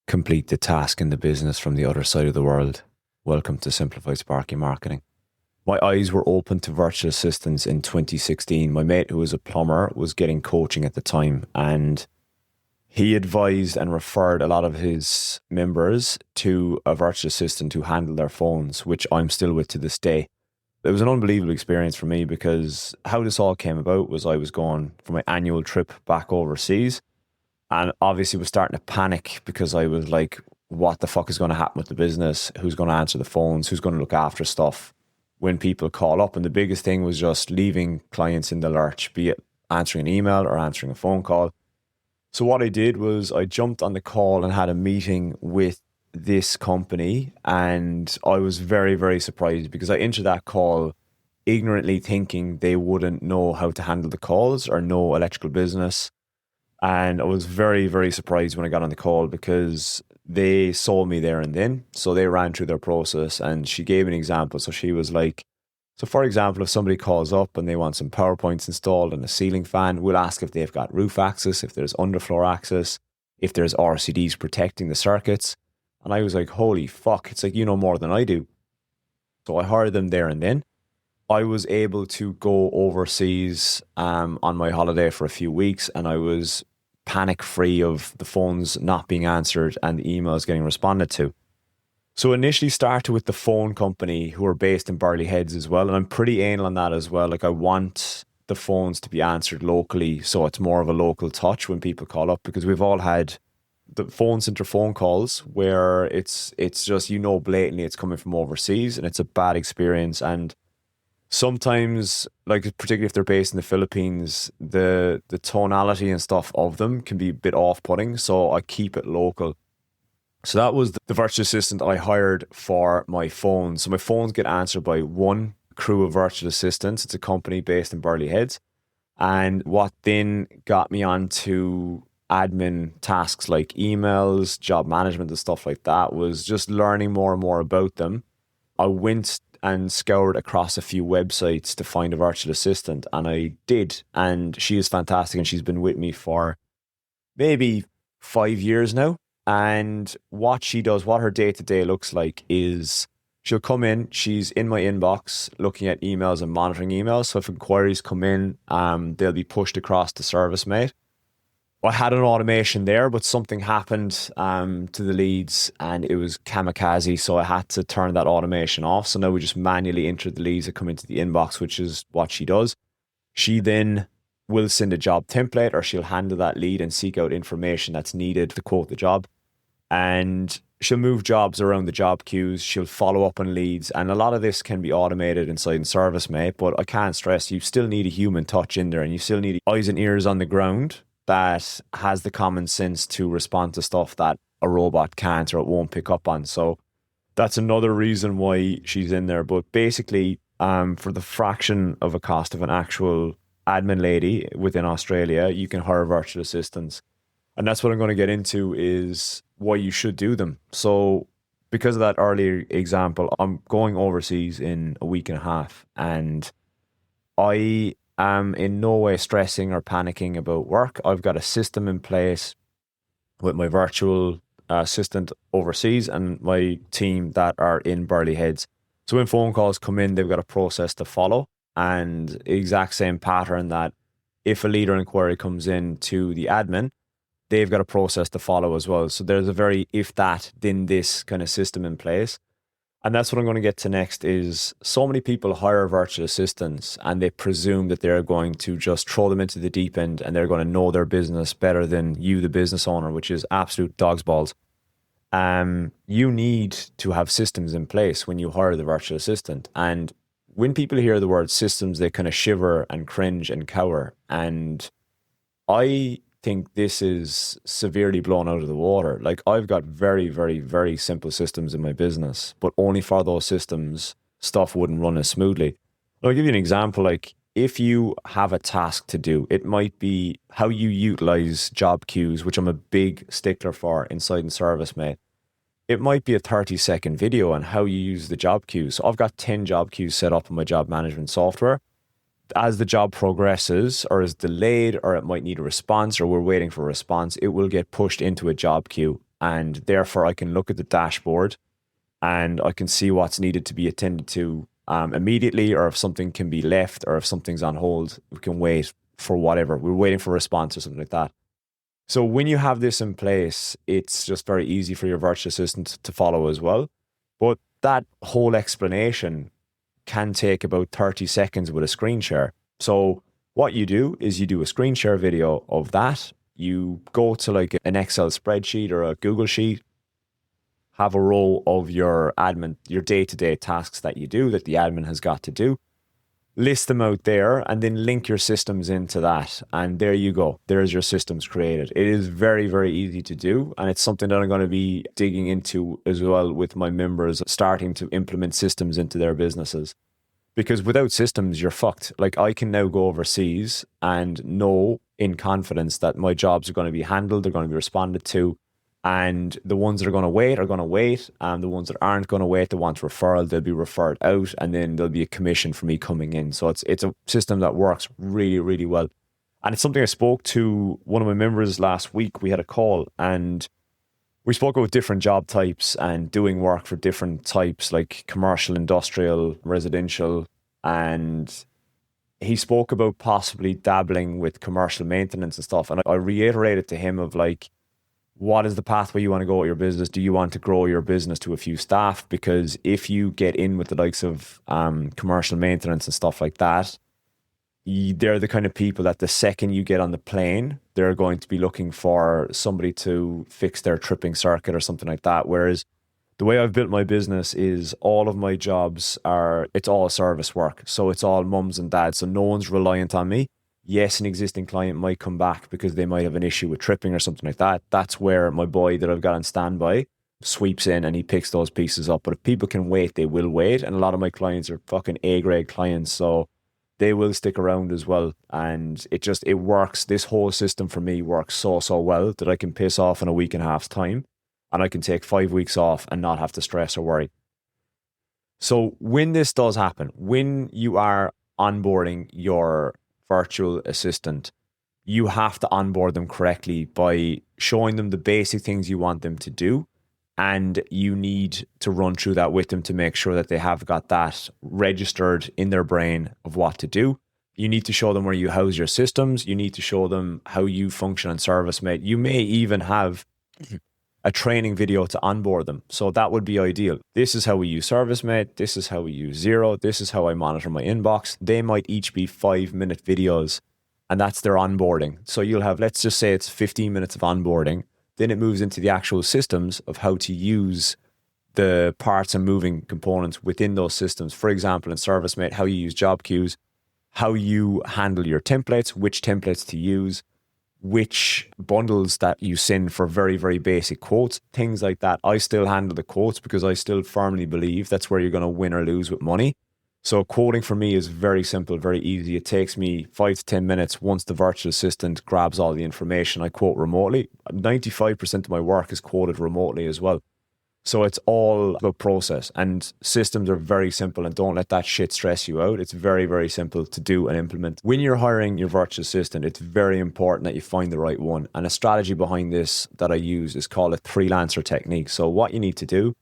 complete the task in the business from the other side of the world. Welcome to Simplified Sparky Marketing. My eyes were open to virtual assistants in 2016. My mate, who was a plumber, was getting coaching at the time, and he advised and referred a lot of his members to a virtual assistant who handled their phones, which I'm still with to this day. It was an unbelievable experience for me because how this all came about was I was going for my annual trip back overseas, and obviously was starting to panic because I was like, what the fuck is going to happen with the business? Who's going to answer the phones? Who's going to look after stuff when people call up? And the biggest thing was just leaving clients in the lurch, be it answering an email or answering a phone call. So what I did was I jumped on the call and had a meeting with this company, and I was very, very surprised because I entered that call ignorantly thinking they wouldn't know how to handle the calls or know electrical business. And I was very, very surprised when I got on the call because they saw me there and then. So they ran through their process, and she gave an example. So she was like, so for example, if somebody calls up and they want some PowerPoints installed and a ceiling fan, we'll ask if they've got roof access, if there's underfloor access, if there's RCDs protecting the circuits. And I was like, holy fuck, it's like, you know more than I do. So I hired them there and then. I was able to go overseas on my holiday for a few weeks, and I was panic free of the phones not being answered and the emails getting responded to. So initially started with the phone company who are based in Burley Heads as well. And I'm pretty anal on that as well. Like, I want the phones to be answered locally, so it's more of a local touch when people call up, because we've all had the phone center phone calls where it's just, you know, blatantly it's coming from overseas and it's a bad experience. And sometimes, like particularly if they're based in the Philippines, the tonality and stuff of them can be a bit off-putting, so I keep it local. So that was the virtual assistant I hired for my phone. So my phones get answered by one crew of virtual assistants. It's a company based in Burley Heads. And what then got me onto admin tasks like emails, job management and stuff like that was just learning more and more about them. I went and scoured across a few websites to find a virtual assistant, and I did. And she is fantastic, and she's been with me for maybe 5 years now. And what she does, what her day-to-day looks like is she'll come in, she's in my inbox looking at emails and monitoring emails. So if inquiries come in, they'll be pushed across to ServiceMate. I had an automation there, but something happened to the leads and it was kamikaze. So I had to turn that automation off. So now we just manually enter the leads that come into the inbox, which is what she does. She then will send a job template, or she'll handle that lead and seek out information that's needed to quote the job. And she'll move jobs around the job queues. She'll follow up on leads. And a lot of this can be automated inside ServiceMate, but I can't stress, you still need a human touch in there, and you still need eyes and ears on the ground that has the common sense to respond to stuff that a robot can't or it won't pick up on. So that's another reason why she's in there. But basically, for the fraction of a cost of an actual admin lady within Australia, you can hire virtual assistants. And that's what I'm going to get into, is why you should do them. So because of that earlier example, I'm going overseas in a week and a half, and I am in no way stressing or panicking about work. I've got a system in place with my virtual assistant overseas and my team that are in Burley Heads. So when phone calls come in, they've got a process to follow, and exact same pattern that if a leader inquiry comes in to the admin, they've got a process to follow as well. So there's a very if that, then this kind of system in place. And that's what I'm going to get to next. Is so many people hire virtual assistants and they presume that they're going to just throw them into the deep end and they're going to know their business better than you, the business owner, which is absolute dog's balls. You need to have systems in place when you hire the virtual assistant. And when people hear the word systems, they kind of shiver and cringe and cower. And I think this is severely blown out of the water. Like, I've got very, very, very simple systems in my business, but only for those systems, stuff wouldn't run as smoothly. I'll give you an example. Like, if you have a task to do, it might be how you utilize job queues, which I'm a big stickler for inside in ServiceMate. It might be a 30-second video on how you use the job queues. So I've got 10 job queues set up in my job management software. As the job progresses or is delayed, or it might need a response, or we're waiting for a response, it will get pushed into a job queue. and therefore I can look at the dashboard and I can see what's needed to be attended to immediately, or if something can be left, or if something's on hold, we can wait for whatever. We're waiting for a response or something like that. So when you have this in place, it's just very easy for your virtual assistant to follow as well. But that whole explanation can take about 30 seconds with a screen share. So what you do is you do a screen share video of that. You go to like an Excel spreadsheet or a Google Sheet, have a row of your admin, your day-to-day tasks that you do that the admin has got to do, list them out there, and then link your systems into that. And there you go. There's your systems created. It is very, very easy to do. And it's something that I'm going to be digging into as well with my members, starting to implement systems into their businesses. Because without systems, you're fucked. Like, I can now go overseas and know in confidence that my jobs are going to be handled, they're going to be responded to. And the ones that are going to wait are going to wait. And the ones that aren't going to wait, they want referral, they'll be referred out. And then there'll be a commission for me coming in. So it's a system that works really, really well. And it's something I spoke to one of my members last week. We had a call and we spoke about different job types and doing work for different types, like commercial, industrial, residential. And he spoke about possibly dabbling with commercial maintenance and stuff. And I reiterated to him of like, what is the pathway you want to go with your business? Do you want to grow your business to a few staff? Because if you get in with the likes of commercial maintenance and stuff like that, they're the kind of people that the second you get on the plane, they're going to be looking for somebody to fix their tripping circuit or something like that. Whereas the way I've built my business is all of my jobs it's all service work. So it's all mums and dads. So no one's reliant on me. Yes, an existing client might come back because they might have an issue with tripping or something like that. That's where my boy that I've got on standby sweeps in and he picks those pieces up. But if people can wait, they will wait. And a lot of my clients are fucking A-grade clients, so they will stick around as well. And it works. This whole system for me works so well that I can piss off in a week and a half's time and I can take 5 weeks off and not have to stress or worry. So when this does happen, when you are onboarding your virtual assistant, you have to onboard them correctly by showing them the basic things you want them to do. And you need to run through that with them to make sure that they have got that registered in their brain of what to do. You need to show them where you house your systems. You need to show them how you function on ServiceMate. You may even have a training video to onboard them. So that would be ideal. This is how we use ServiceMate. This is how we use Xero. This is how I monitor my inbox. They might each be 5-minute videos and that's their onboarding. So you'll have, let's just say it's 15 minutes of onboarding. Then it moves into the actual systems of how to use the parts and moving components within those systems. For example, in ServiceMate, how you use job queues, how you handle your templates, which templates to use, which bundles that you send for very, very basic quotes, things like that. I still handle the quotes because I still firmly believe that's where you're going to win or lose with money. So quoting for me is very simple, very easy. It takes me 5 to 10 minutes. Once the virtual assistant grabs all the information, I quote remotely. 95% of my work is quoted remotely as well. So it's all about process, and systems are very simple, and don't let that shit stress you out. It's very, very simple to do and implement. When you're hiring your virtual assistant, it's very important that you find the right one. And a strategy behind this that I use is called a freelancer technique. So what you need to do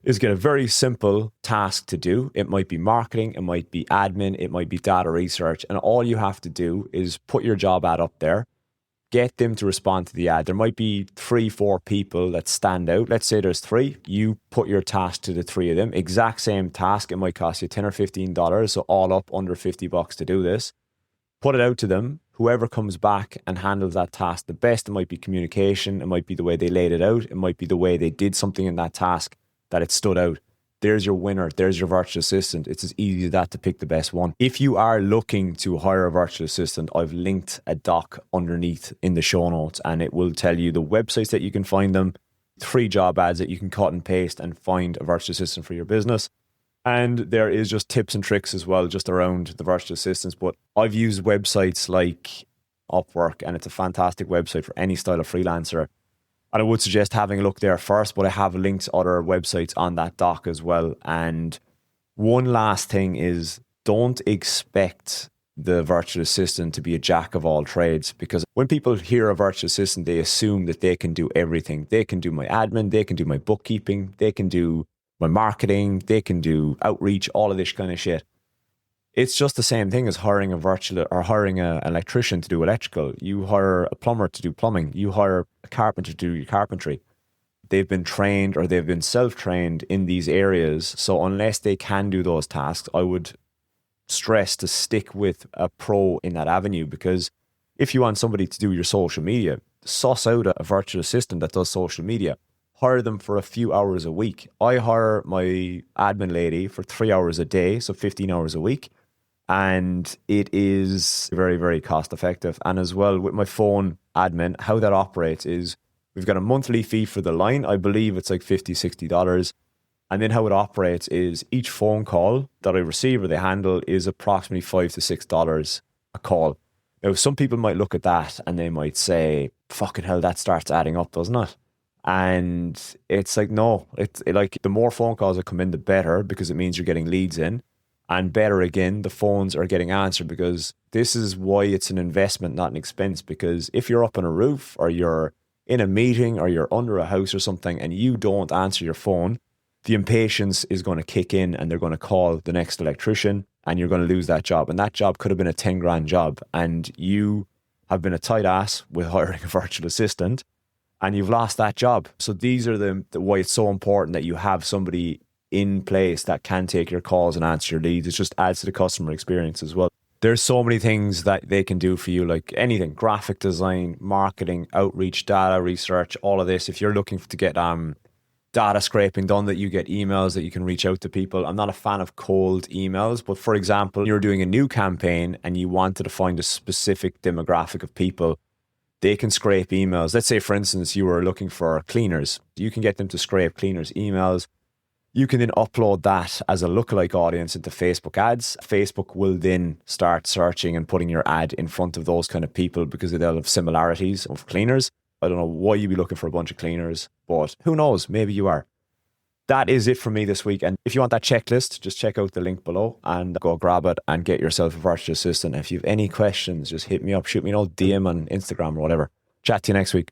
is get a very simple task to do. It might be marketing, it might be admin, it might be data research. And all you have to do is put your job ad up there, get them to respond to the ad. There might be 3-4 people that stand out. Let's say there's 3. You put your task to the 3 of them. Exact same task. It might cost you $10 or $15. So all up under $50 to do this. Put it out to them. Whoever comes back and handles that task the best, it might be communication. It might be the way they laid it out. It might be the way they did something in that task that it stood out. There's your winner. There's your virtual assistant. It's as easy as that to pick the best one. If you are looking to hire a virtual assistant, I've linked a doc underneath in the show notes, and it will tell you the websites that you can find them, 3 job ads that you can cut and paste and find a virtual assistant for your business. And there is just tips and tricks as well, just around the virtual assistants. But I've used websites like Upwork, and it's a fantastic website for any style of freelancer. And I would suggest having a look there first, but I have linked to other websites on that doc as well. And one last thing is, don't expect the virtual assistant to be a jack of all trades, because when people hear a virtual assistant, they assume that they can do everything. They can do my admin, they can do my bookkeeping, they can do my marketing, they can do outreach, all of this kind of shit. It's just the same thing as hiring an electrician to do electrical. You hire a plumber to do plumbing. You hire a carpenter to do your carpentry. They've been trained or they've been self-trained in these areas. So unless they can do those tasks, I would stress to stick with a pro in that avenue, because if you want somebody to do your social media, suss out a virtual assistant that does social media. Hire them for a few hours a week. I hire my admin lady for 3 hours a day, so 15 hours a week. And it is very, very cost effective. And as well with my phone admin, how that operates is we've got a monthly fee for the line. I believe it's like $50, $60. And then how it operates is each phone call that I receive or they handle is approximately $5 to $6 a call. Now, some people might look at that and they might say, fucking hell, that starts adding up, doesn't it? And it's like, no, it's like the more phone calls that come in, the better, because it means you're getting leads in. And better again, the phones are getting answered, because this is why it's an investment, not an expense. Because if you're up on a roof or you're in a meeting or you're under a house or something and you don't answer your phone, the impatience is going to kick in and they're going to call the next electrician and you're going to lose that job. And that job could have been a 10 grand job and you have been a tight ass with hiring a virtual assistant and you've lost that job. So these are the why it's so important that you have somebody in place that can take your calls and answer your leads. It just adds to the customer experience as well. There's so many things that they can do for you, like anything, graphic design, marketing, outreach, data research, all of this. If you're looking to get data scraping done, that you get emails that you can reach out to people. I'm not a fan of cold emails, but for example, you're doing a new campaign and you wanted to find a specific demographic of people, they can scrape emails. Let's say, for instance, you were looking for cleaners. You can get them to scrape cleaners' emails. You can then upload that as a lookalike audience into Facebook ads. Facebook will then start searching and putting your ad in front of those kind of people because they'll have similarities of cleaners. I don't know why you'd be looking for a bunch of cleaners, but who knows? Maybe you are. That is it for me this week. And if you want that checklist, just check out the link below and go grab it and get yourself a virtual assistant. If you have any questions, just hit me up, shoot me an old DM on Instagram or whatever. Chat to you next week.